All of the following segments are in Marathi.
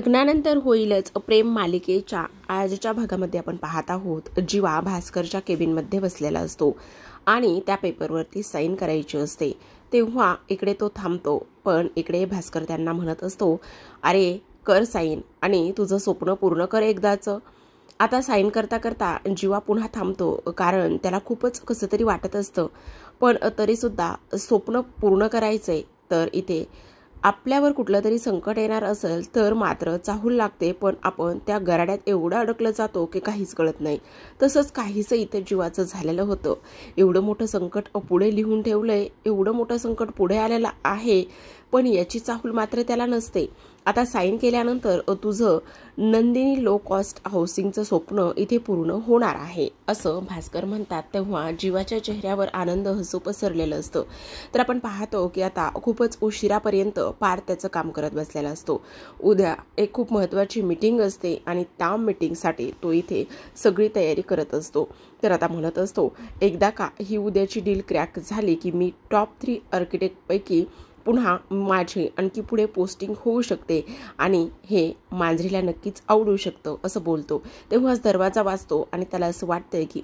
लग्नानंतर होईलच प्रेम मालिकेच्या आजच्या भागामध्ये आपण पाहत आहोत. जीवा भास्करच्या केबिनमध्ये बसलेला असतो आणि त्या पेपरवरती साईन करायची असते. तेव्हा इकडे तो थांबतो, पण इकडे भास्कर त्यांना म्हणत असतो, अरे कर साईन आणि तुझं स्वप्न पूर्ण कर एकदाचं. आता साईन करता करता जीवा पुन्हा थांबतो, कारण त्याला खूपच कसं तरी वाटत असतं. पण तरीसुद्धा स्वप्न पूर्ण करायचंय, तर इथे आपल्यावर कुठलं तरी संकट येणार असेल तर मात्र चाहूल लागते, पण आपण त्या गराड्यात एवढं अडकलं जातो की काहीच कळत नाही. तसंच काहीसं इथं जीवाचं झालेलं होतं. एवढं मोठं संकट पुढे लिहून ठेवलंय, एवढं मोठं संकट पुढे आलेलं आहे, पण याची चाहूल मात्र त्याला नसते. आता साईन केल्यानंतर तुझं नंदिनी लो कॉस्ट हाऊसिंगचं स्वप्न इथे पूर्ण होणार आहे असं भास्कर म्हणतात. तेव्हा जीवाच्या चेहऱ्यावर आनंद हसू पसरलेलं असतं. तर आपण पाहतो की आता खूपच उशिरापर्यंत पार त्याचं काम करत बसलेला असतो. उद्या एक खूप महत्त्वाची मीटिंग असते आणि त्या मीटिंगसाठी तो इथे सगळी तयारी करत असतो. तर आता म्हणत असतो, एकदा का ही उद्याची डील क्रॅक झाली की मी टॉप 3 आर्किटेक्टपैकी पुन्हा माझी आणखी पुढे पोस्टिंग होऊ शकते आणि हे मांजरीला नक्कीच आवडू शकतं असं बोलतो. तेव्हाच दरवाजा वाजतो आणि त्याला असं वाटतंय की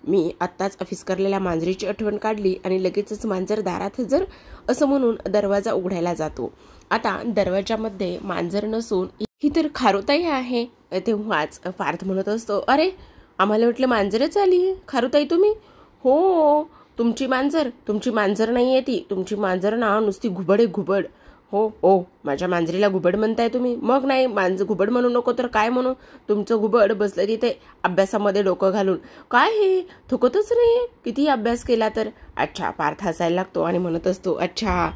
मी आत्ताच ऑफिस करलेल्या मांजरीची आठवण काढली आणि लगेचच मांजर दारात हजर असं म्हणून दरवाजा उघडायला जातो. आता दरवाजामध्ये मांजर नसून ही तर खारुताई आहे. तेव्हाच पार्थ म्हणत असतो, अरे आम्हाला वाटलं मांजरच आली. खारुताई तुम्ही? हो, तुमची मांजर नाही आहे ती. तुमची मांजर ना नुसती घुबड आहे, घुबड. हो, माझ्या मांजरीला घुबड म्हणताय तुम्ही? मग नाही, घुबड म्हणू नको तर काय म्हणू? तुमचं घुबड बसलं तिथे अभ्यासामध्ये डोकं घालून. काय हे थुकतच नाहीये, कितीही अभ्यास केला तर. अच्छा, पार्थ हसायला लागतो आणि म्हणत असतो, अच्छा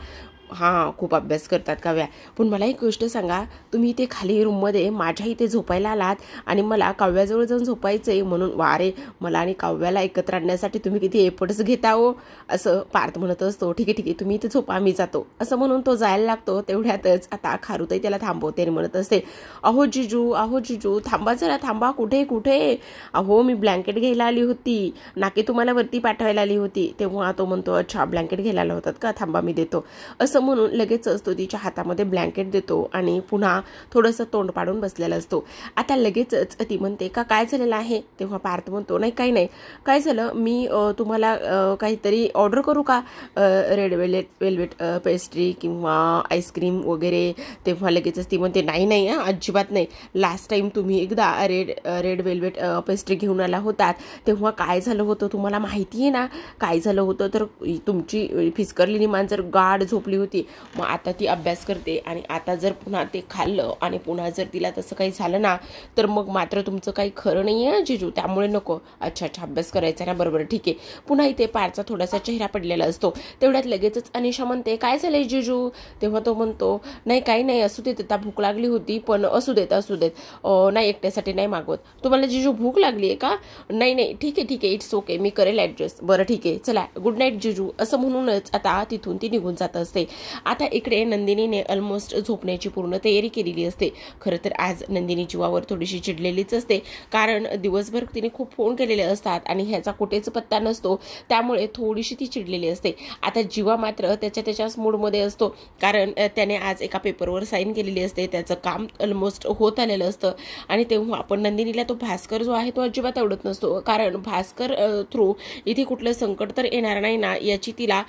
हां, खूप अभ्यास करतात काव्या. पण मला एक गोष्ट सांगा, तुम्ही इथे खाली रूममध्ये माझ्या इथे झोपायला आलात आणि मला काव्याजवळ जाऊन झोपायचं आहे म्हणून. वारे, मला आणि काव्याला एकत्र आणण्यासाठी तुम्ही किती एफर्ट्स घेता हो असं पार्थ म्हणत असतो. ठीक आहे, तुम्ही इथे झोपा, आम्ही जातो असं म्हणून तो जायला लागतो. तेवढ्यातच आता खारुताई त्याला थांबवते आणि म्हणत असते, अहो जिजू थांबा जरा, थांबा. कुठे? अहो मी ब्लँकेट घ्यायला आली होती, नाकी तुम्हाला वरती पाठवायला आली होती. तेव्हा तो म्हणतो, अच्छा ब्लँकेट घ्यायला आला होतात का, थांबा मी देतो असं म्हणून लगेचच तो तिच्या हातामध्ये ब्लँकेट देतो आणि पुन्हा थोडंसं तोंड पाडून बसलेला असतो. आता लगेचच ती म्हणते, का काय झालेलं आहे? तेव्हा पार्थ म्हणतो, नाही काही नाही. काय झालं, मी तुम्हाला काहीतरी ऑर्डर करू का? रेड वेल्वेट पेस्ट्री किंवा आईस्क्रीम वगैरे? तेव्हा लगेचच ती म्हणते, नाही अजिबात नाही. लास्ट टाइम तुम्ही एकदा रेड वेल्वेट पेस्ट्री घेऊन आला होतात, तेव्हा काय झालं होतं तुम्हाला माहिती आहे ना? काय झालं होतं तर तुमची फिसकरलेली मांजर गाढ झोपली होती. मग आता ती अभ्यास करते आणि आता जर पुन्हा ते खाल्लं आणि पुन्हा जर तिला तसं काही झालं ना, तर मग मात्र तुमचं काही खरं नाही आहे जिजू, त्यामुळे नको. अच्छा अभ्यास करायचा ना, बरोबर ठीक आहे. पुन्हा इथे पारचा थोडासा चेहरा पडलेला असतो. तेवढ्यात लगेचच अनिशा म्हणते, काय झालंय जिजू? तेव्हा तो म्हणतो, नाही काही नाही, असू देत, आता भूक लागली होती, पण असू देत नाही, एकट्यासाठी नाही मागवत. तुम्हाला जिजू भूक लागली आहे का? नाही ठीक आहे, इट्स ओके, मी करेल ॲडजस्ट. बरं ठीक आहे, चला गुड नाईट जिजू असं म्हणूनच आता तिथून ती निघून जात असते. आता इकडे नंदिनीने ऑलमोस्ट झोपण्याची पूर्ण तयारी केलेली असते. खरं तर आज नंदिनी जीवावर थोडीशी चिडलेलीच असते, कारण दिवसभर तिने खूप फोन केलेले असतात आणि ह्याचा कुठेच पत्ता नसतो, त्यामुळे थोडीशी ती चिडलेली असते. आता जीवा मात्र त्याच्याच मूडमध्ये असतो, कारण त्याने आज एका पेपरवर साईन केलेली असते, त्याचं काम ऑलमोस्ट होत आलेलं असतं. आणि तेव्हा आपण नंदिनीला तो भास्कर जो आहे तो अजिबात आवडत नसतो, कारण भास्कर थ्रू इथे कुठलं संकट तर येणार नाही ना याची तिला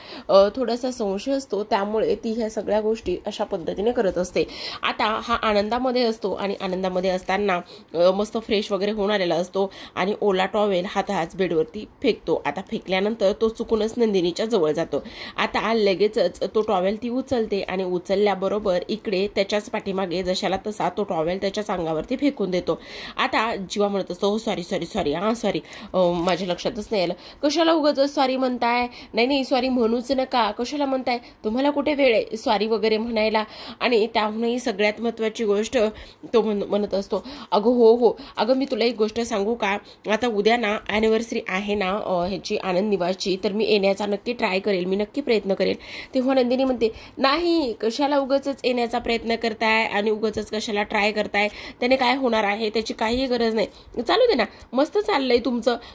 थोडासा संशय असतो, त्यामुळे ती ह्या सगळ्या गोष्टी अशा पद्धतीने करत असते. आता हा आनंदामध्ये असतो आणि आनंदामध्ये असताना मस्त फ्रेश वगैरे होऊन आलेला असतो आणि ओला टॉवेल हाताच बेडवरती फेकतो. आता फेकल्यानंतर तो चुकूनच नंदिनीच्या जवळ जातो. आता लगेचच तो टॉवेल ती उचलते आणि उचलल्याबरोबर इकडे त्याच्याच पाठीमागे जशाला तसा तो टॉवेल त्याच्याच अंगावरती फेकून देतो. आता जीवा म्हणत असतो, सॉरी सॉरी, माझ्या लक्षातच नाही आलं. कशाला उगाच सॉरी म्हणताय? नाही सॉरी म्हणूच नका. कशाला म्हणताय? तुम्हाला कुठे वेळ आहे सॉरी वगैरे म्हणायला? आणि त्याहूनही सगळ्यात महत्त्वाची गोष्ट तो म्हणत असतो, अगं हो, अगं मी तुला एक गोष्ट सांगू का? आता उद्या ना ॲनिव्हर्सरी आहे ना ह्याची, आनंद निवासची, तर मी येण्याचा नक्की ट्राय करेल, मी नक्की प्रयत्न करेल. तेव्हा नंदिनी म्हणते, नाही कशाला उगाचच येण्याचा प्रयत्न करताय आणि उगाचच कशाला ट्राय करताय? त्याने काय होणार आहे? त्याची काही गरज नाही. चालू दे ना, मस्त चाललंय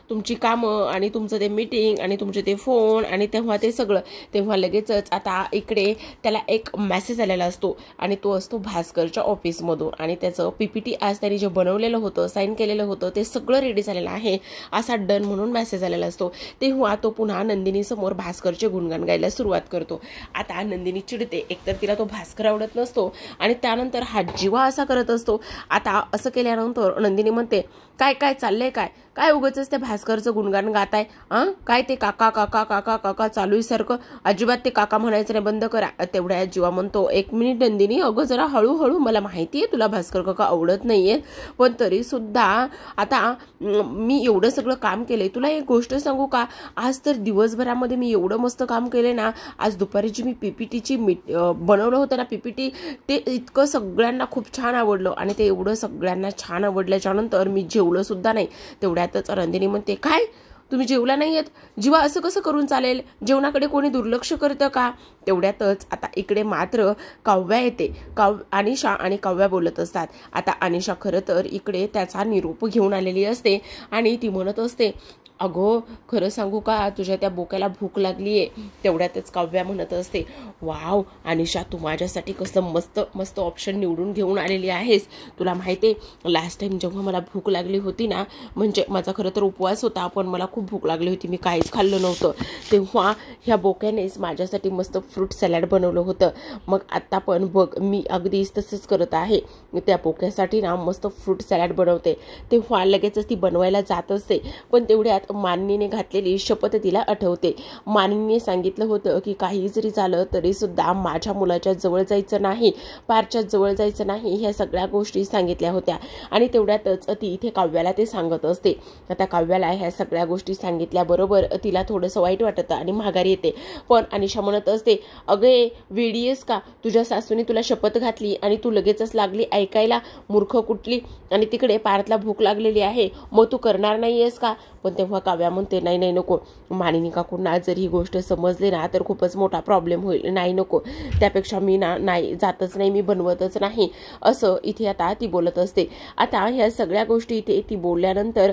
तुमची कामं आणि तुमचं ते मीटिंग आणि तुमचे ते फोन आणि तेव्हा ते सगळं. तेव्हा लगेचच आता इकडे इकडे त्याला एक मेसेज आलेला असतो आणि तो असतो भास्करच्या ऑफिसमधून आणि त्याचं PPT आज त्यांनी जे बनवलेलं होतं, साईन केलेलं होतं ते सगळं रेडी झालेलं आहे असा डन म्हणून मेसेज आलेला असतो. तेव्हा तो पुन्हा नंदिनी समोर भास्करचे गुणगान गायला सुरुवात करतो. आता नंदिनी चिडते, एकतर तिला तो भास्कर आवडत नसतो आणि त्यानंतर हा जीवा असा करत असतो. आता असं केल्यानंतर नंदिनी म्हणते, काय काय चाललंय, काय काय उगाचच त्या भास्करचं गुणगान गाताय, काय ते काका काका काका काका चालू सारखं, अजिबात ते काका म्हणायचं नाही, बंद करा. तेवढ्या जीवा म्हणतो, 1 मिनिट नंदिनी, अगं जरा हळूहळू, मला माहितीये तुला भास्कर काका आवडत नाहीये, पण तरी सुद्धा आता मी एवढं सगळं काम केलंय, तुला एक गोष्ट सांगू का, आज तर दिवसभरामध्ये मी एवढं मस्त काम केलंय ना, आज दुपारी जी मी PPTची बनवलं होतं ना PPT, ते इतकं सगळ्यांना खूप छान आवडलं आणि ते एवढं सगळ्यांना छान आवडल्याच्या नंतर मी जेवलं सुद्धा नाही. तेवढ्यातच नंदिनी म्हणते, काय तुम्ही जेवला नाहीयेत, जीवा असं कसं करून चालेल, जेवणाकडे कोणी दुर्लक्ष करतं का. तेवढ्यातच आता इकडे मात्र काव्या येते. अनिशा आणि काव्या बोलत असतात. आता अनिशा खरं तर इकडे त्याचा निरोप घेऊन आलेली असते आणि ती म्हणत असते, अगो खरं सांगू का, तुझ्या त्या बोक्याला भूक लागलीये. तेवढ्यातच काव्या म्हणत असते, वाव अनिशा, तू माझ्यासाठी कसं मस्त मस्त ऑप्शन निवडून घेऊन आलेली आहेस. तुला माहितीये लास्ट टाइम जेव्हा मला भूक लागली होती ना, म्हणजे माझा खरं तर उपवास होता, पण मला खूप भूक लागली होती, मी काहीच खाल्लं नव्हतं, तेव्हा ह्या बोक्यानेच माझ्यासाठी मस्त फ्रूट सॅलड बनवलं होतं. मग आता पण बघ, मी अगदीच तसंच करत आहे, त्या बोक्यासाठी ना मस्त फ्रूट सॅलड बनवते. तेव्हा लगेचच ती बनवायला जात असते, पण तेवढ्यात मानिनीने घातलेली शपथ तिला आठवते. मानिनीने सांगितलं होतं की काही जरी झालं तरी सुद्धा माझ्या मुलाच्या जवळ जायचं नाही, पारच्या जवळ जायचं नाही, ह्या सगळ्या गोष्टी सांगितल्या होत्या. आणि तेवढ्यातच ती इथे काव्याला ते सांगत असते. आता काव्याला ह्या सगळ्या गोष्टी सांगितल्याबरोबर तिला थोडंसं वाईट वाटतं आणि माघारी येते. पण अनिशा म्हणत असते, अगे वेडी आहेस का, तुझ्या सासूने तुला शपथ घातली आणि तू लगेचच लागली ऐकायला, मूर्ख कुठली, आणि तिकडे पार्थला भूक लागलेली आहे, मग तू करणार नाहीयेस का. पण तेव्हा काव्या म्हणते, नाही नाही नको, मानिनी काकूंना जर ही गोष्ट समजली ना तर खूपच मोठा प्रॉब्लेम होईल, नाही नको, त्यापेक्षा मी ना नाही जातच नाही, मी बनवतच नाही, असं इथे आता ती बोलत असते. आता ह्या सगळ्या गोष्टी इथे ती बोलल्यानंतर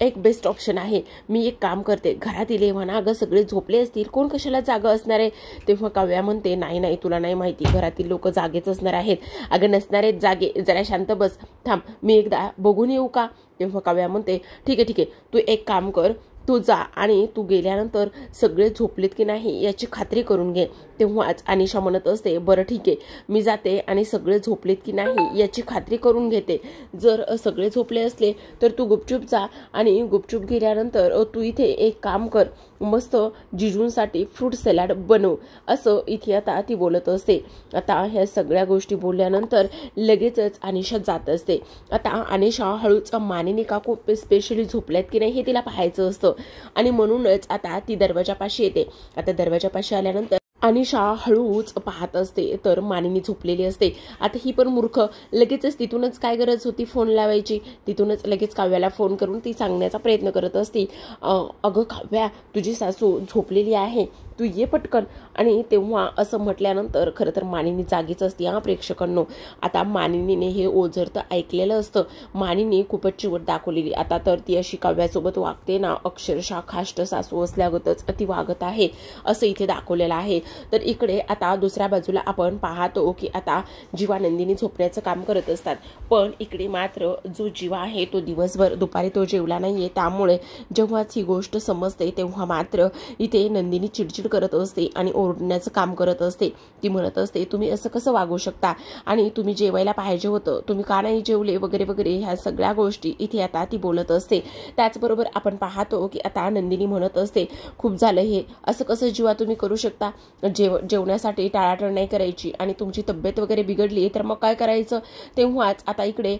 एक बेस्ट ऑप्शन आहे, मी एक काम करते, घरातील म्हणा अगं सगळे झोपले असतील, कोण कशाला जागा असणार आहे. तेव्हा काव्या म्हणते, नाही नाही तुला नाही माहिती, घरातील लोक जागेच असणार आहेत. अगं नसणार आहेत जागे, जरा शांत बस, थांब मी एकदा बघून येऊ का. तेव्हा काव्या म्हणते, ठीक आहे तू एक काम कर, तू जा आणि तू गेल्यानंतर सगळे झोपलेत की नाही याची खात्री करून घे. तेव्हाच अनिशा म्हणत असते, बरं ठीक आहे, मी जाते आणि सगळे झोपलेत की नाही याची खात्री करून घेते. जर सगळे झोपले असले तर तू गुपचूप जा आणि गुपचूप गेल्यानंतर तू इथे एक काम कर, मस्त जिजूंसाठी फ्रूट सॅलड बनव, असं इथे आता ती बोलत असते. आता ह्या सगळ्या गोष्टी बोलल्यानंतर लगेचच अनिशा जात असते. आता अनिशा हळूच मानिनी काकू स्पेशली झोपल्यात की नाही हे तिला पाहायचं असतं आणि म्हणूनच आता ती दरवाजापाशी येते. आता दरवाजापाशी आल्यानंतर अनिशा हळूच पाहत असते तर मानिनी झोपलेली असते. आता ही पण मूर्ख, लगेचच तिथूनच काय गरज होती फोन लावायची, तिथूनच लगेच काव्याला फोन करून ती सांगण्याचा प्रयत्न करत असती, अगं काव्या तुझी सासू झोपलेली आहे, तू ये पटकन. आणि तेव्हा असं म्हटल्यानंतर खरं तर मानिनी जागीच असते. प्रेक्षकांनो, आता मानिनीने हे ओझर तर ऐकलेलं असतं, मानिनी खूपच चिवट दाखवलेली. आता तर ती अशी काव्यासोबत वागते ना, अक्षरशः खाष्ट सासू असल्यागतच ती वागत आहे असं इथे दाखवलेलं आहे. तर इकडे आता दुसऱ्या बाजूला आपण पाहतो की आता जीवा नंदिनी झोपण्याचं काम करत असतात, पण इकडे मात्र जो जीवा आहे तो दिवसभर दुपारी तो जेवला नाहीये, त्यामुळे जेव्हाच ही गोष्ट समजते तेव्हा मात्र इथे नंदिनी चिडचिड करत असते आणि ओरडण्याचं काम करत असते. ती म्हणत असते, तुम्ही असं कसं वागू शकता आणि तुम्ही जेवायला पाहिजे होतं, तुम्ही का नाही जेवले वगैरे वगैरे, ह्या सगळ्या गोष्टी इथे आता ती बोलत असते. त्याचबरोबर आपण पाहतो की आता नंदिनी म्हणत असते, खूप झालं हे, असं कसं जीवा तुम्ही करू शकता, जेवण्यासाठी टाळाटाळ नाही करायची आणि तुमची तब्येत वगैरे बिघडली तर मग काय करायचं. तेव्हाच आता इकडे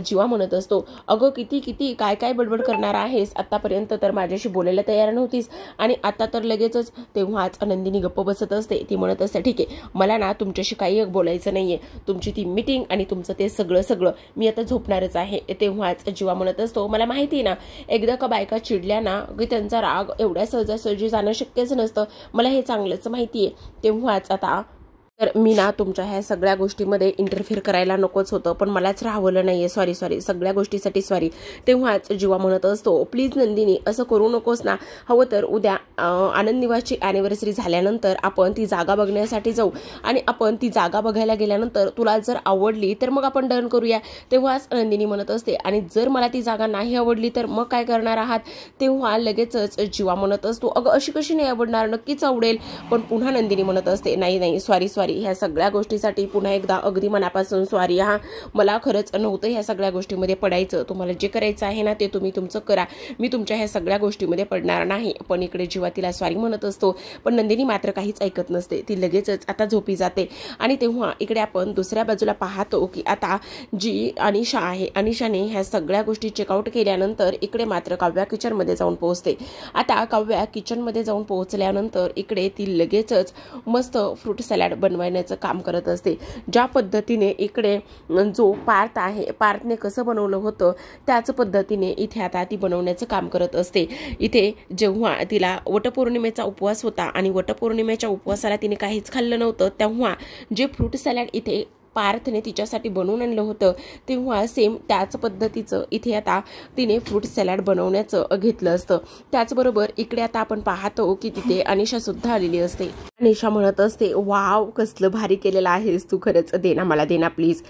जीवा म्हणत असतो, अगं किती किती काय काय बडबड करणार आहेस, आतापर्यंत तर माझ्याशी बोलायला तयार नव्हतीस आणि आता तर लगेचच. तेव्हाच नंदिनी गप्प बसत असते. ती म्हणत असते, ठीक आहे, मला ना तुमच्याशी काही बोलायचं नाहीये, तुमची ती मीटिंग आणि तुमचं ते सगळं मी आता झोपणारच आहे. तेव्हाच जीवा म्हणत असतो, मला माहिती आहे ना, एकदा का बायका चिडल्या ना की त्यांचा राग एवढ्या सहजासहजी जाणं शक्यच नसतं, मला हे चांगलंच माहितीये. तेव्हाच आता तर मी ना तुमच्या ह्या सगळ्या गोष्टीमध्ये इंटरफेअर करायला नकोच होतं, पण मलाच राहवलं नाहीये, सॉरी सगळ्या गोष्टीसाठी सॉरी. तेव्हाच जीवा म्हणत असतो, प्लीज नंदिनी असं करू नकोस ना, हवं तर उद्या आनंद निवासची ॲनिव्हर्सरी झाल्यानंतर आपण ती जागा बघण्यासाठी जाऊ आणि आपण ती जागा बघायला गेल्यानंतर तुला जर आवडली तर मग आपण डन करूया. तेव्हाच नंदिनी म्हणत असते, आणि जर मला ती जागा नाही आवडली तर मग काय करणार आहात. तेव्हा लगेचच जीवा म्हणत असतो, अगं अशी कशी नाही आवडणार, नक्कीच आवडेल. पण पुन्हा नंदिनी म्हणत असते, नाही सॉरी ह्या सगळ्या गोष्टीसाठी पुन्हा एकदा अगदी मनापासून सॉरी. हा मला खरंच नव्हतं ह्या सगळ्या गोष्टीमध्ये पडायचं, तुम्हाला जे करायचं आहे ना ते तुम्ही तुमचं करा, मी तुमच्या ह्या सगळ्या गोष्टीमध्ये पडणार नाही. पण इकडे जीवा तिला सॉरी म्हणत असतो, पण नंदिनी मात्र काहीच ऐकत नसते, ती लगेचच आता झोपी जाते. आणि तेव्हा इकडे आपण दुसऱ्या बाजूला पाहतो की आता जी अनिशा आहे, अनिशाने ह्या सगळ्या गोष्टी चेकआउट केल्यानंतर इकडे मात्र काव्या किचनमध्ये जाऊन पोहोचते. आता काव्या किचनमध्ये जाऊन पोहोचल्यानंतर इकडे ती लगेचच मस्त फ्रूट सॅलड बनवण्याचं काम करत असते. ज्या पद्धतीने इकडे जो पार्थ आहे, पार्थने कसं बनवलं होतं त्याच पद्धतीने इथे आता ती बनवण्याचं काम करत असते. इथे जेव्हा तिला वटपौर्णिमेचा उपवास होता आणि वटपौर्णिमेच्या उपवासाला तिने काहीच खाल्लं नव्हतं, तेव्हा जे फ्रूट सॅलड इथे पार्थने तिच्यासाठी बनवून आणलं होतं, तेव्हा सेम त्याच पद्धतीचं इथे आता तिने फ्रूट सॅलड बनवण्याचं घेतलं असतं. त्याचबरोबर इकडे आता आपण पाहतो की तिथे अनिशा सुद्धा आलेली असते. अनिशा म्हणत असते, वाव कसलं भारी केलेलं आहेस तू, खरंच दे ना मला, दे ना प्लीज.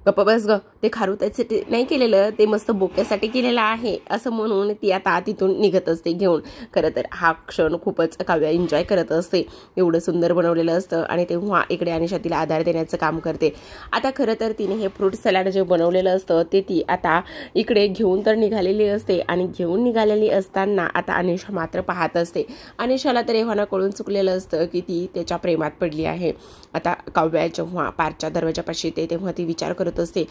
गप्प बस ग, ते खारू त्यासाठी नाही केलेलं, ते मस्त बोक्यासाठी केलेलं आहे, असं म्हणून ती आता तिथून निघत असते घेऊन. खरं तर हा क्षण खूपच काव्या एन्जॉय करत असते, एवढं सुंदर बनवलेलं असतं. आणि तेव्हा इकडे अनिशा तिला आधार देण्याचं काम करते. आता खरं तर तिने हे फ्रूट सॅलड जे बनवलेलं असतं ते ती आता इकडे घेऊन तर निघालेली असते, आणि घेऊन निघालेली असताना आता अनिशा मात्र पाहत असते. अनिशाला तर एव्हाना कळून चुकलेलं असतं की ती त्याच्या प्रेमात पडली आहे. आता काव्या जेव्हा पारच्या दरवाजापाशी येते तेव्हा ती विचार करत असते,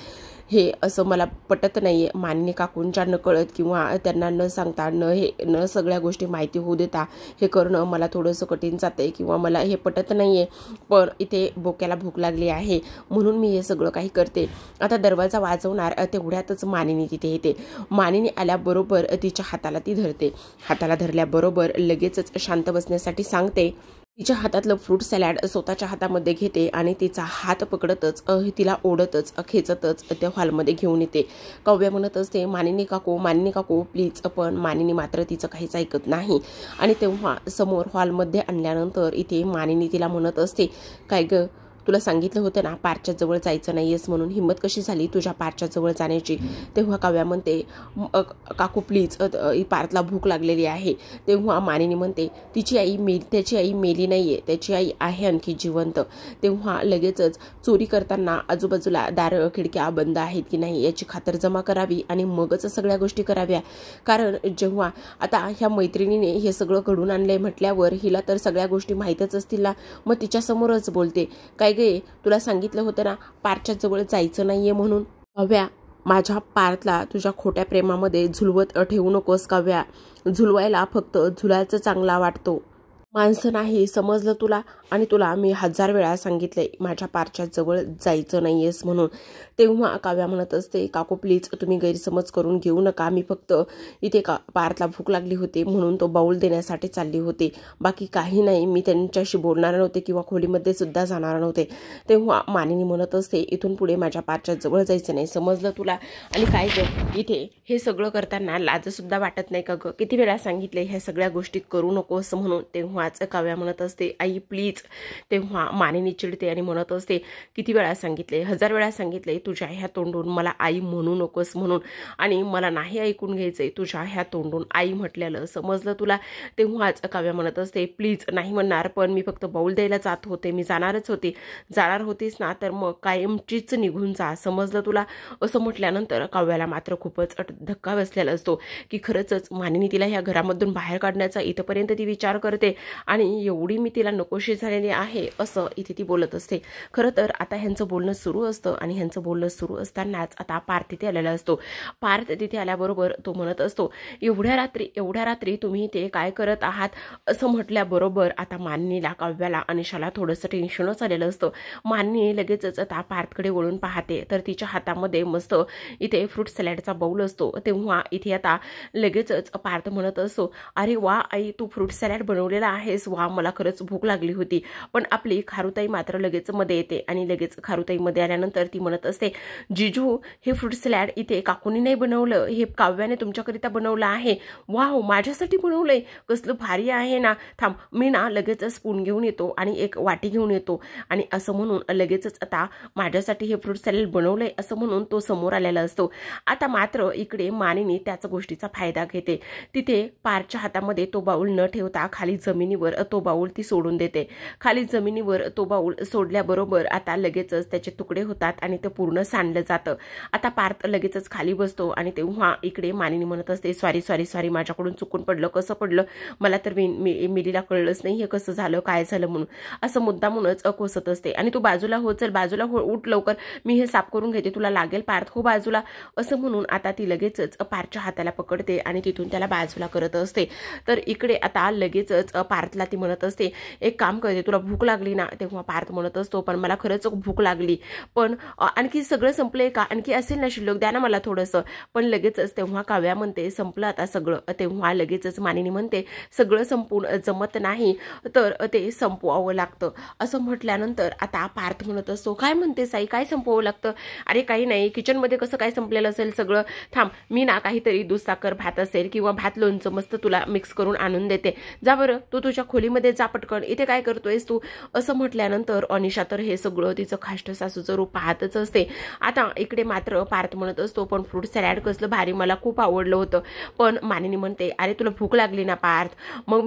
हे असं मला पटत नाहीये, मानिनी काकूंच्या नकळत किंवा त्यांना न सांगता न सगळ्या गोष्टी माहिती होऊ देता हे करणं मला थोडंसं कठीण जाते, किंवा मला हे पटत नाहीये. पण इथे बोक्याला भूक लागली आहे म्हणून मी हे सगळं काही करते. आता दरवाजा वाजवणार तेवढ्यातच मानिनी तिथे येते. मानिनी आल्याबरोबर तिच्या हाताला ती धरते. हाताला धरल्याबरोबर लगेचच शांत बसण्यासाठी सांगते. तिच्या हातातलं फ्रूट सॅलड स्वतःच्या हातामध्ये घेते आणि तिचा हात पकडतच तिला ओढतच खेचतच त्या हॉलमध्ये घेऊन येते. काव्या म्हणत असते, मानिनी काकू प्लीज. पण मानिनी मात्र तिचं काहीच ऐकत नाही. आणि तेव्हा समोर हॉलमध्ये आणल्यानंतर इथे मानिनी तिला म्हणत असते, काय ग, तुला सांगितलं होतं ना पारच्या जवळ जायचं नाहीयेस म्हणून, हिंमत कशी झाली तुझ्या पारच्या जवळ जाण्याची. तेव्हा काव्या म्हणते, काकू प्लीज, पार्थला भूक लागलेली आहे. तेव्हा मानिनी म्हणते, त्याची आई मेली नाहीये, त्याची आई आहे आणखी जिवंत. तेव्हा लगेचच चोरी करताना आजूबाजूला दार खिडक्या बंद आहेत की नाही याची खातरजमा करावी आणि मगच सगळ्या गोष्टी कराव्या. कारण जेव्हा आता ह्या मैत्रिणीने हे सगळं घडून आणलंय म्हटल्यावर हिला तर सगळ्या गोष्टी माहीतच असतील ना, मग तिच्यासमोरच बोलते, काय गे, तुला सांगितलं होतं ना पारच्या जवळ जायचं नाहीये म्हणून. काव्या, माझ्या पार्थला तुझ्या खोट्या प्रेमामध्ये झुलवत ठेवू नकोस काव्या. झुलवायला फक्त झुलायचं चांगला वाटतो, माणसं नाही, समजलं तुला. आणि तुला मी 1000 वेळा सांगितलंय माझ्या पारच्या जवळ जायचं नाहीयेस म्हणून. तेव्हा काव्या म्हणत असते, काकू प्लीज तुम्ही गैरसमज करून घेऊ नका, मी फक्त इथे पार्थला भूक लागली होती म्हणून तो बाऊल देण्यासाठी चालली होती, बाकी काही नाही, मी त्यांच्याशी बोलणार नव्हते किंवा खोलीमध्ये सुद्धा जाणार नव्हते. तेव्हा मानिनी म्हणत असते, इथून पुढे माझ्या पारच्या जवळ जायचं नाही, समजलं तुला. आणि काय ग, इथे हे सगळं करताना लाजसुद्धा वाटत नाही का ग, किती वेळा सांगितले ह्या सगळ्या गोष्टी करू नकोस म्हणून. तेव्हाच काव्या म्हणत असते, आई प्लीज. तेव्हा मानिनी चिडते आणि म्हणत असते, किती वेळा सांगितले, 1000 वेळा सांगितले तुझ्या ह्या तोंडून मला आई म्हणू नकोस म्हणून, आणि मला नाही ऐकून घ्यायचंय तुझ्या ह्या तोंडून आई म्हटलेलं, समजलं तुला. तेव्हाच काव्या म्हणत असते, प्लीज नाही म्हणणार, पण मी फक्त बाऊल द्यायला जात होते, मी जाणारच होते. जाणार होतीस ना तर मग कायमचीच निघून जा, समजलं तुला. असं म्हटल्यानंतर काव्याला मात्र खूपच धक्का बसलेला असतो की खरंच मानिनी तिला ह्या घरामधून बाहेर काढण्याचा इथपर्यंत ती विचार करते, आणि एवढी मी तिला नकोशी झालेली आहे असं इथे ती बोलत असते. खरं तर आता ह्यांचं बोलणं सुरू असतं आणि ह्यांचं बोलणं बोलणं सुरू असतानाच आता पार्थ तिथे आलेला असतो. पार्थ तिथे आल्याबरोबर तो म्हणत असतो, एवढ्या रात्री तुम्ही ते काय करत आहात असं म्हटल्याबरोबर आता मानिनीला, काव्याला, अनिशाला थोडंसं टेन्शनच आलेलं असतं. मानिनी लगेचच आता पार्थकडे वळून पाहते तर तिच्या हातामध्ये मस्त इथे फ्रूट सॅलडचा बाउल असतो. तेव्हा इथे आता लगेचच पार्थ म्हणत असतो, अरे वा आई, तू फ्रूट सॅलड बनवलेला आहेस, वा, मला खरंच भूक लागली होती. पण आपली खारुताई मात्र लगेच मध्ये येते आणि लगेच खारुताई मध्ये आल्यानंतर ती म्हणत असते, जिजू, हे फ्रूट सॅलड इथे काकूनी नाही बनवलं, हे काव्याने तुमच्याकरिता बनवलं आहे. वाव, माझ्यासाठी बनवलंय, कसलं भारी आहे ना. थांब, मी ना लगेच स्पून घेऊन येतो आणि एक वाटी घेऊन येतो. आणि असं म्हणून लगेचच आता माझ्यासाठी हे फ्रूट सॅलड बनवलंय असं म्हणून तो समोर आलेला असतो. आता मात्र इकडे मानिनी त्याच गोष्टीचा फायदा घेते. तिथे पार्थच्या हातामध्ये तो बाउल न ठेवता खाली जमिनीवर तो बाउल ती सोडून देते. खाली जमिनीवर तो बाउल सोडल्याबरोबर आता लगेचच त्याचे तुकडे होतात आणि ते पूर्ण सांडलं जातं. आता पार्थ लगेचच खाली बसतो आणि तेव्हा इकडे मानिनी म्हणत असते, सॉरी, माझ्याकडून चुकून पडलं. कसं पडलं मला तर मिलीला कळलंच नाही हे कसं झालं, काय झालं म्हणून. असं मुद्दामूनच कोसत असते. आणि तू बाजूला हो, चल बाजूला हो, उठ लवकर, मी हे साफ करून घेते, तुला लागेल पार्थ, हो बाजूला. असं म्हणून आता ती लगेचच पार्थच्या हाताला पकडते आणि तिथून त्याला बाजूला करत असते. तर इकडे आता लगेचच पार्थला ती म्हणत असते, एक काम करते, तुला भूक लागली ना. तेव्हा पार्थ म्हणत असतो, पण मला खरंच भूक लागली, पण आणखी सगळं संपलंय का, आणखी असेल ना शिल्लक, द्या ना मला थोडंसं. पण लगेचच तेव्हा काव्या म्हणते, संपलं आता सगळं. तेव्हा लगेचच मानिनी म्हणते, सगळं संपून जमत नाही तर ते संपवावं लागतं. असं म्हटल्यानंतर आता पार्थ म्हणत असतो, काय म्हणते साई, काय संपवावं लागतं. अरे काही नाही, किचनमध्ये कसं काय संपलेलं असेल सगळं. थांब, मी ना काहीतरी दूध साखर भात असेल किंवा भात लोणचं मस्त तुला मिक्स करून आणून देते, जा बरं, तू तुझ्या खोलीमध्ये जा पटकन, इथे काय करतोयस तू. असं म्हटल्यानंतर अनिशा तर हे सगळं तिचं खाष्ट सासूचं रूप पाहतच असते. आता इकडे मात्र पार्थ म्हणत असतो, पण फ्रूट सॅलड कसलं भारी, मला खूप आवडलं होतं. पण मानिनी म्हणते, अरे तुला भूक लागली ना पार्थ, मग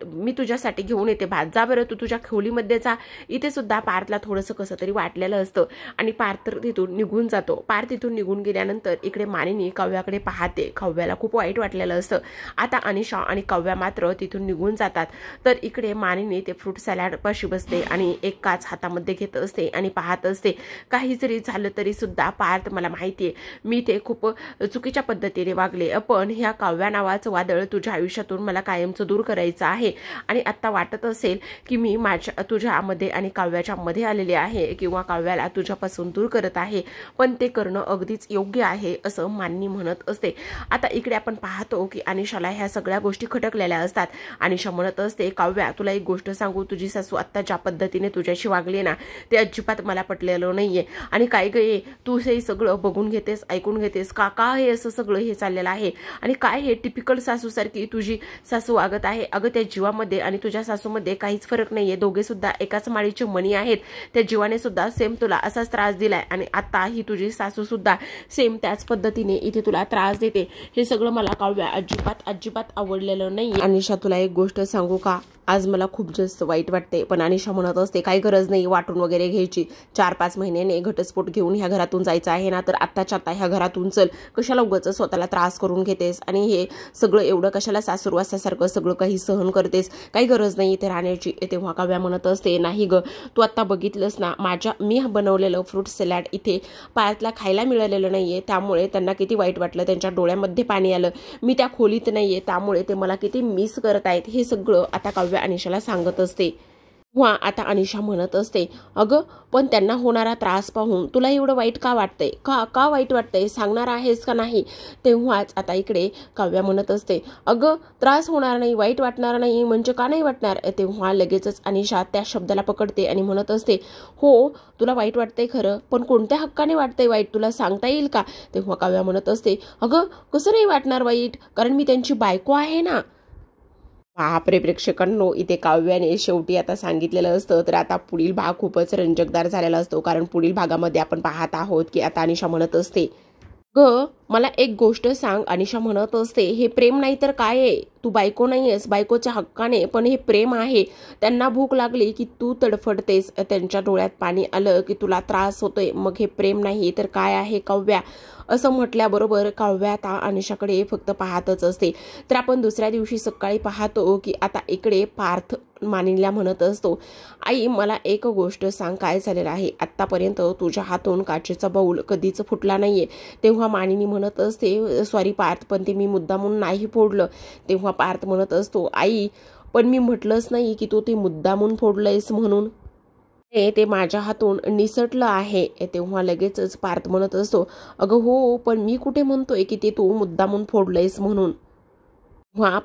मी तुझ्यासाठी घेऊन येते भात, जा बरं तू तुझ्या खोलीमध्ये जा. इथे सुद्धा पार्थला थोडंसं कसं तरी वाटलेलं असतं आणि पार्थ तिथून निघून जातो. पार्थ तिथून निघून गेल्यानंतर इकडे मानिनी काव्याकडे पाहते. काव्याला खूप वाईट वाटलेलं असतं. आता अनिशा आणि काव्या मात्र तिथून निघून जातात. तर इकडे मानिनी ते फ्रूट सॅलड पाशी बसते आणि एक काच हातामध्ये घेत असते आणि पाहत असते. काही जरी झालं तरी सुद्धा पार्थ, मला माहितीये मी ते खूप चुकीच्या पद्धतीने वागले, पण ह्या काव्या नावाचं वादळ तुझ्या आयुष्यातून मला कायमचं दूर करायचं आहे. आणि आता वाटत असेल की मी तुझ्यामध्ये आणि काव्याच्या मध्ये आलेले आहे किंवा काव्याला तुझ्यापासून दूर करत आहे, पण ते करणं अगदीच योग्य आहे असं मानिनी म्हणत असते. आता इकडे आपण पाहतो की अनिशाला ह्या सगळ्या गोष्टी खटकलेल्या असतात. अनिशा म्हणत असते, काव्या तुला एक गोष्ट सांगू, तुझी सासू आता ज्या पद्धतीने तुझ्याशी वागली ना ते अजिबात मला पटलेलं नाहीये. आणि काय गे, तू हे सगळं बघून घेतेस, ऐकून घेतेस का हे असं सगळं हे चाललेलं आहे. आणि काय हे टिपिकल सासू सारखी तुझी सासू वागत आहे. अगं त्या जीवामध्ये आणि तुझ्या सासूमध्ये काहीच फरक नाहीये, दोघे सुद्धा एकाच माळीचे मणी आहेत. त्या जीवाने सुद्धा सेम तुला असाच त्रास दिलाय आणि आता ही तुझी सासू सुद्धा सेम त्याच पद्धतीने इथे तुला त्रास देते. हे सगळं मला काव्या अजिबात आवडलेलं नाही. अनिशा तुला एक गोष्ट सांगू का, आज मला खूप जास्त वाईट वाटते. पण अनिशा म्हणत असते, काही गरज नाही वाटून वगैरे घ्यायची, 4-5 महिन्याने घटस्फोट घेऊन ह्या घरातून जायचं आहे ना, तर आत्ताच्या आता ह्या घरातून चल, कशाला उगाच स्वतःला त्रास करून घेतेस आणि हे सगळं एवढं कशाला सासूरवासासारखं सगळं काही सहन करतेस, काही गरज नाही इथे राहण्याची. तेव्हा काव्या म्हणत असते, नाही ग, तू आता बघितलंस ना, मी बनवलेलं फ्रूट सॅलड इथे पार्थला खायला मिळालेलं नाहीये, त्यामुळे त्यांना किती वाईट वाटलं, त्यांच्या डोळ्यामध्ये पाणी आलं. मी त्या खोलीत नाहीये, त्यामुळे ते मला किती मिस करत आहेत. हे सगळं आता काव्या अनिशाला सांगत असते. आता अनिशा म्हणत असते, अगं पण त्यांना होणारा त्रास पाहून तुला एवढं वाईट का वाटतंय, का वाईट वाटतंय, सांगणार आहेस का नाही. तेव्हाच आता इकडे काव्या म्हणत असते, अगं त्रास होणार नाही, वाईट वाटणार नाही म्हणजे का नाही वाटणार. तेव्हा लगेचच अनिशा त्या शब्दाला पकडते आणि म्हणत असते, हो तुला वाईट वाटतंय खरं, पण कोणत्या हक्काने वाटतंय वाईट, तुला सांगता येईल का. तेव्हा काव्या म्हणत असते, अगं कसं नाही वाटणार वाईट, कारण मी त्यांची बायको आहे ना. बापरे प्रेक्षकांनो, इथे काव्याने शेवटी आता सांगितलेलं असतं तर आता पुढील भाग खूपच रंजकदार झालेला असतो. कारण पुढील भागामध्ये आपण पाहत आहोत की आता अनिशा म्हणत असते, ग मला एक गोष्ट सांग, अनिशा म्हणत असते. हे प्रेम नाही तर काय आहे? तू बायको नाहीयेस, बायकोच्या हक्काने, पण हे प्रेम आहे. त्यांना भूक लागली की तू तडफडतेस, त्यांच्या डोळ्यात पाणी आलं की तुला त्रास होतोय, मग हे प्रेम नाही तर काय आहे काव्या? असं म्हटल्याबरोबर काव्या आता अनिशाकडे फक्त पाहतच असते. तर आपण दुसऱ्या दिवशी सकाळी पाहतो की आता इकडे पार्थ मानिनीला म्हणत असतो, आई मला एक गोष्ट सांग, काय झालेलं आहे? आत्तापर्यंत तुझ्या हातून काचेचा बाऊल कधीच फुटला नाहीये. तेव्हा मानिनी म्हणत असते, सॉरी पार्थ, पण ते मी मुद्दामून नाही फोडलं. तेव्हा पार्थ म्हणत असतो, आई पण मी म्हटलंच नाही की तू ते मुद्दामून फोडलंयस म्हणून, ते माझ्या हातून निसटलं आहे. तेव्हा लगेचच पार्थ म्हणत असतो, अगं हो, पण मी कुठे म्हणतोय की ते तू मुद्दामून फोडलंयस म्हणून.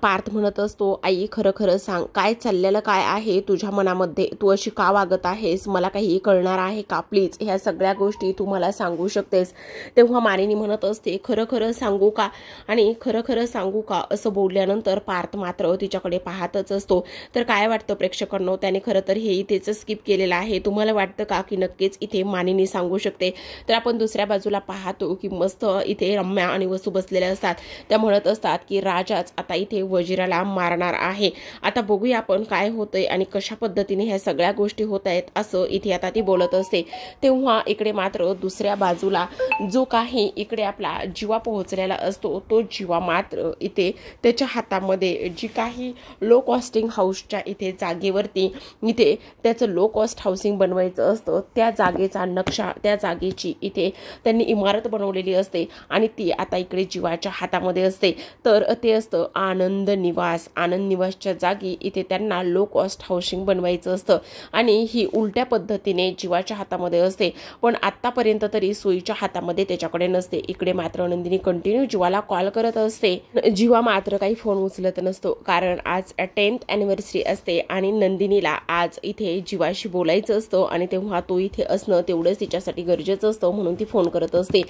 पार्थ म्हणत असतो, आई खरं खरं सांग, काय चाललेलं काय आहे तुझ्या मनामध्ये? तू अशी का वागत आहेस? मला काही कळणार आहे का? प्लीज ह्या सगळ्या गोष्टी तू मला सांगू शकतेस. तेव्हा मानिनी म्हणत असते, खरं खरं सांगू का? आणि खरं खरं सांगू का असं बोलल्यानंतर पार्थ मात्र तिच्याकडे पाहतच असतो. तर काय वाटतं प्रेक्षकांनो, त्याने खरं तर हे इथेच स्किप केलेलं आहे. तुम्हाला वाटतं का की नक्कीच इथे मानिनी सांगू शकते? तर आपण दुसऱ्या बाजूला पाहतो की मस्त इथे रम्या आणि वसू बसलेल्या असतात. त्या म्हणत असतात की राजाच आता इथे वजिराला मारणार आहे. आता बघूया आपण काय होतंय आणि कशा पद्धतीने ह्या सगळ्या गोष्टी होत आहेत, असं इथे आता ती बोलत असते. तेव्हा इकडे मात्र दुसऱ्या बाजूला जो काही इकडे आपला जीवा पोहोचलेला असतो, तो जीवा मात्र इथे त्याच्या हातामध्ये जी काही लो कॉस्टिंग हाऊसच्या इथे जागेवरती इथे त्याचं लो कॉस्ट हाऊसिंग बनवायचं असतं, त्या जागेचा नक्षा, त्या जागेची इथे त्यांनी इमारत बनवलेली असते आणि ती आता इकडे जीवाच्या हातामध्ये असते. तर ते असतं आनंद निवास. आनंद निवासच्या जागी इथे त्यांना लो कॉस्ट हाऊसिंग बनवायचं असतं आणि ही उलट्या पद्धतीने जीवाच्या हातामध्ये असते, पण आतापर्यंत तरी सोयीच्या हातामध्ये त्याच्याकडे नसते. इकडे मात्र नंदिनी कंटिन्यू जीवाला कॉल करत असते. जीवा मात्र काही फोन उचलत नसतो, कारण आज 10th अॅनिव्हर्सरी असते आणि नंदिनीला आज इथे जीवाशी बोलायचं असतं आणि तेव्हा तो इथे असणं तेवढंच तिच्यासाठी गरजेचं असतं, म्हणून ती फोन करत असते.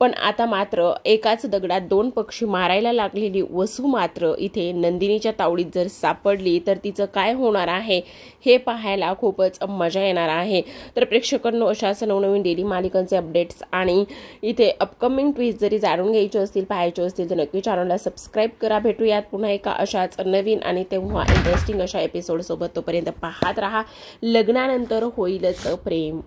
पण आता मात्र एकाच दगडात दोन पक्षी मारायला लागलेली वसू मात्र इथे नंदिनीच्या तावडीत जर सापडली तर तिचं काय होणार आहे हे पाहायला खूपच मजा येणार आहे. तर प्रेक्षकांनो, अशाच नवनवीन डेली मालिकांचे अपडेट्स आणि इथे अपकमिंग ट्विस्ट जरी जाणून घ्यायचे असतील, पाहायचे असतील, तर नक्की चॅनलला सबस्क्राईब करा. भेटूयात पुन्हा एका अशाच नवीन आणि तेव्हा इंटरेस्टिंग अशा एपिसोड सोबत. तोपर्यंत पाहत राहा. लग्नानंतर होईलच प्रेम.